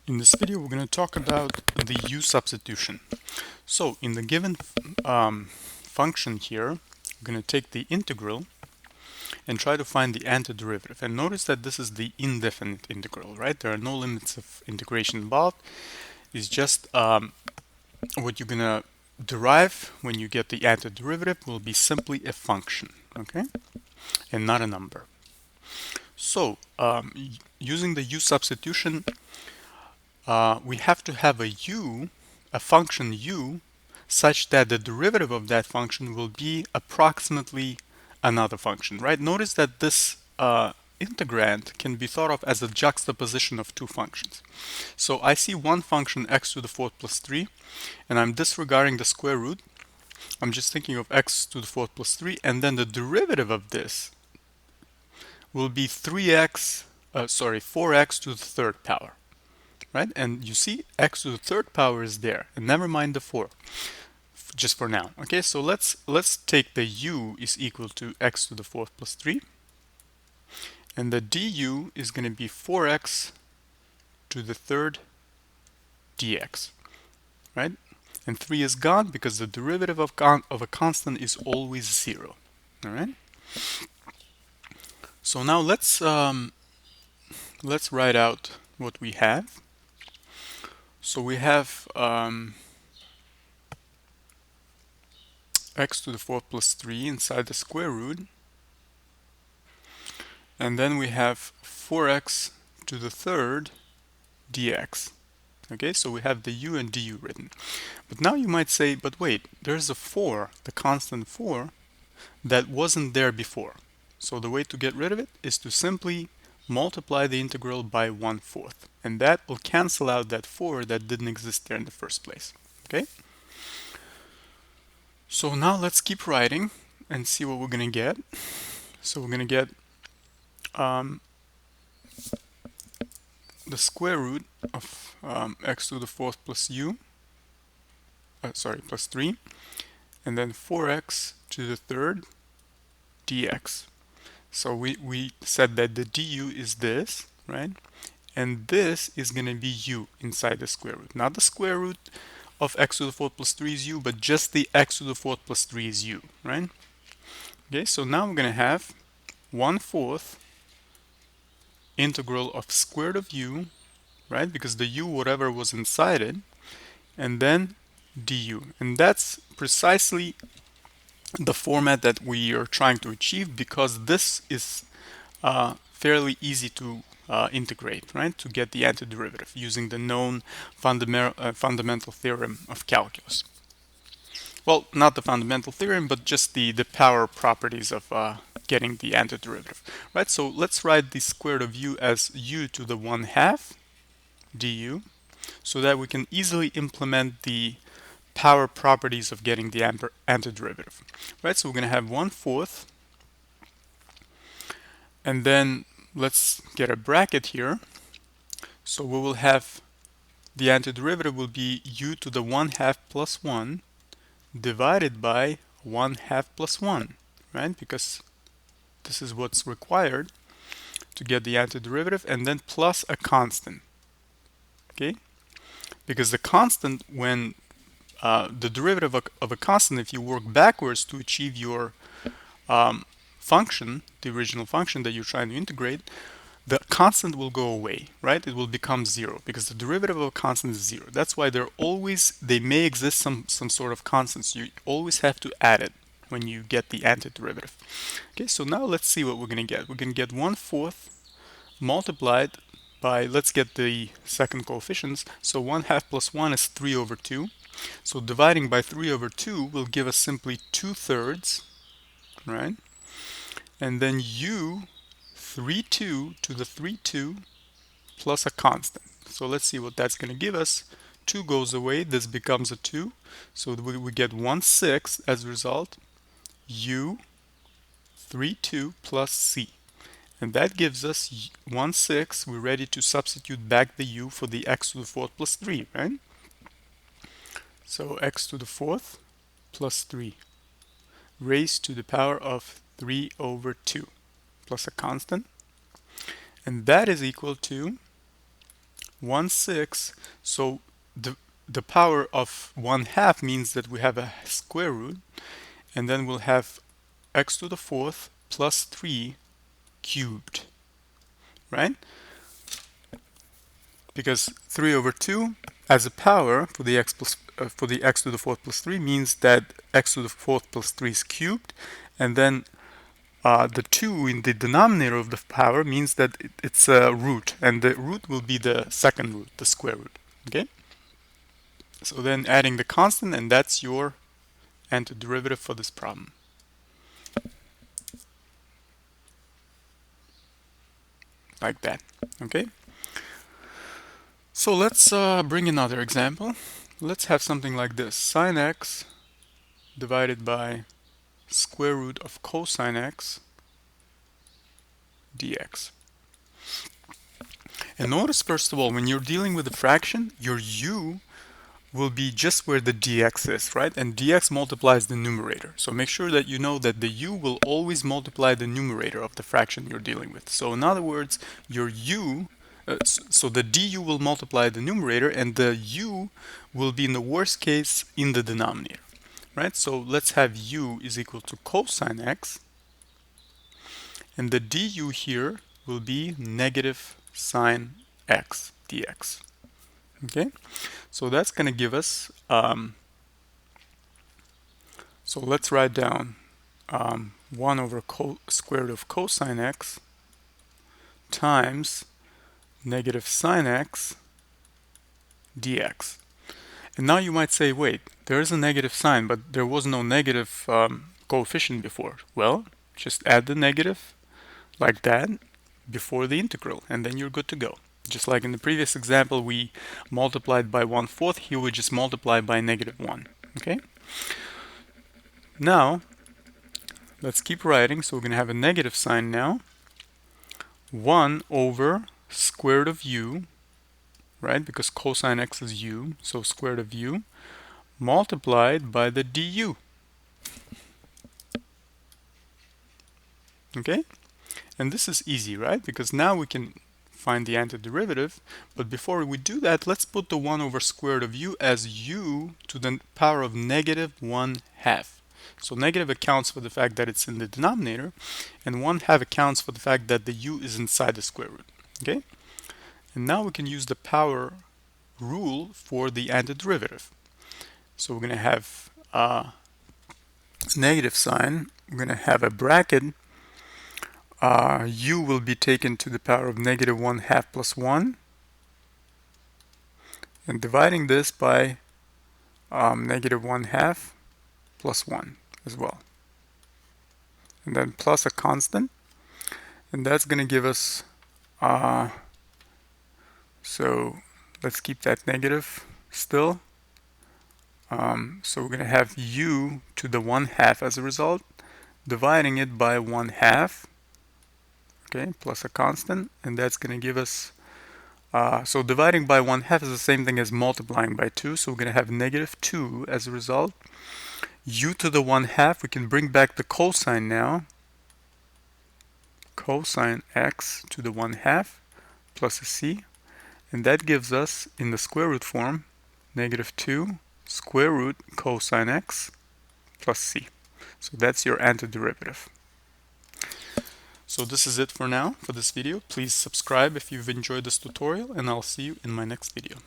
In this video, we're going to talk about the u substitution. So in the given function here, we're going to take the integral and try to find the antiderivative. And notice that this is the indefinite integral, right? There are no limits of integration involved. It's just what you're going to derive when you get the antiderivative will be simply a function, okay? And not a number. So using the u substitution, we have to have a function u, such that the derivative of that function will be approximately another function, right? Notice that this integrand can be thought of as a juxtaposition of two functions. So I see one function x to the fourth plus 3, and I'm disregarding the square root. I'm just thinking of x to the fourth plus 3, and then the derivative of this will be 4x to the third power. Right? And you see x to the third power is there, and never mind the 4 just for now. Okay, so let's take the u is equal to x to the fourth plus 3, and the du is going to be 4x to the third dx, right? And 3 is gone because the derivative of a constant is always 0. All right, so now let's write out what we have. So we have x to the fourth plus 3 inside the square root, and then we have 4x to the third dx. Okay, so we have the u and du written. But now you might say, but wait, there's a 4, the constant 4, that wasn't there before. So the way to get rid of it is to simply multiply the integral by 1/4, and that will cancel out that 4 that didn't exist there in the first place. Okay, so now let's keep writing and see what we're going to get. So we're going to get the square root of x to the fourth plus u, plus 3, and then 4x to the third dx. So we said that the du is this, right? And this is going to be u inside the square root. Not the square root of x to the fourth plus 3 is u, but just the x to the fourth plus 3 is u, right? Okay, so now we're going to have 1/4 integral of square root of u, right? Because the u, whatever was inside it, and then du. And that's precisely the format that we are trying to achieve, because this is fairly easy to integrate, right? To get the antiderivative using the known fundamental theorem of calculus. Well, not the fundamental theorem, but just the power properties of getting the antiderivative, right? So let's write the square root of u as u to the 1/2 du, so that we can easily implement the power properties of getting the antiderivative, right? So we're going to have 1/4, and then let's get a bracket here. So we will have the antiderivative will be u to the 1/2 plus 1 divided by 1/2 plus 1, right? Because this is what's required to get the antiderivative, and then plus a constant, okay? Because the constant, when the derivative of a constant, if you work backwards to achieve your function, the original function that you're trying to integrate, the constant will go away, right? It will become 0 because the derivative of a constant is 0. That's why they may exist some sort of constants. You always have to add it when you get the antiderivative. Okay, so now let's see what we're going to get. We're going to get 1/4 multiplied by, let's get the second coefficients. So 1/2 plus 1 is 3/2. So dividing by 3/2 will give us simply 2/3, right? And then u 3/2 to the 3/2 plus a constant. So let's see what that's going to give us. 2 goes away, this becomes a 2. So we get 1/6 as a result, u 3/2 plus c. And that gives us 1/6. We're ready to substitute back the u for the x to the fourth plus 3, right? So x to the fourth plus 3 raised to the power of 3/2 plus a constant. And that is equal to 1/6. So the power of 1/2 means that we have a square root, and then we'll have x to the 4th plus 3 cubed, right? Because 3 over 2 as a power for the x to the 4th plus 3 means that x to the 4th plus 3 is cubed, and then the 2 in the denominator of the power means that it's a root, and the root will be the second root, the square root. Okay? So then adding the constant, and that's your antiderivative for this problem. Like that. Okay? So let's bring another example. Let's have something like this. Sine x divided by square root of cosine x dx. And notice, first of all, when you're dealing with a fraction, your u will be just where the dx is, right? And dx multiplies the numerator. So make sure that you know that the u will always multiply the numerator of the fraction you're dealing with. So in other words, your u, so the du will multiply the numerator, and the u will be in the worst case in the denominator, right? So let's have u is equal to cosine x, and the du here will be negative sine x dx. Okay, so that's going to give us, so let's write down 1 over square root of cosine x times negative sine x dx. And now you might say, wait, there is a negative sign, but there was no negative coefficient before. Well, just add the negative like that before the integral, and then you're good to go. Just like in the previous example, we multiplied by 1/4, here we just multiply by -1. Okay? Now, let's keep writing. So we're going to have a negative sign now. 1 over square root of u, right? Because cosine x is u, so square root of u, multiplied by the du. Okay? And this is easy, right? Because now we can find the antiderivative, but before we do that, let's put the 1 over square root of u as u to the power of -1/2. So negative accounts for the fact that it's in the denominator, and 1/2 accounts for the fact that the u is inside the square root. Okay? And now we can use the power rule for the antiderivative. So we're going to have a negative sign, we're going to have a bracket, u will be taken to the power of -1/2 plus 1, and dividing this by -1/2 plus 1 as well, and then plus a constant, and that's going to give us, so let's keep that negative still. So we're going to have u to the 1/2 as a result, dividing it by 1/2, okay, plus a constant, and that's going to give us, so dividing by 1/2 is the same thing as multiplying by 2, so we're going to have -2 as a result. U to the 1/2, we can bring back the cosine now, cosine x to the 1/2 plus a c, and that gives us, in the square root form, -2 square root cosine x plus c. So that's your antiderivative. So this is it for now for this video. Please subscribe if you've enjoyed this tutorial, and I'll see you in my next video.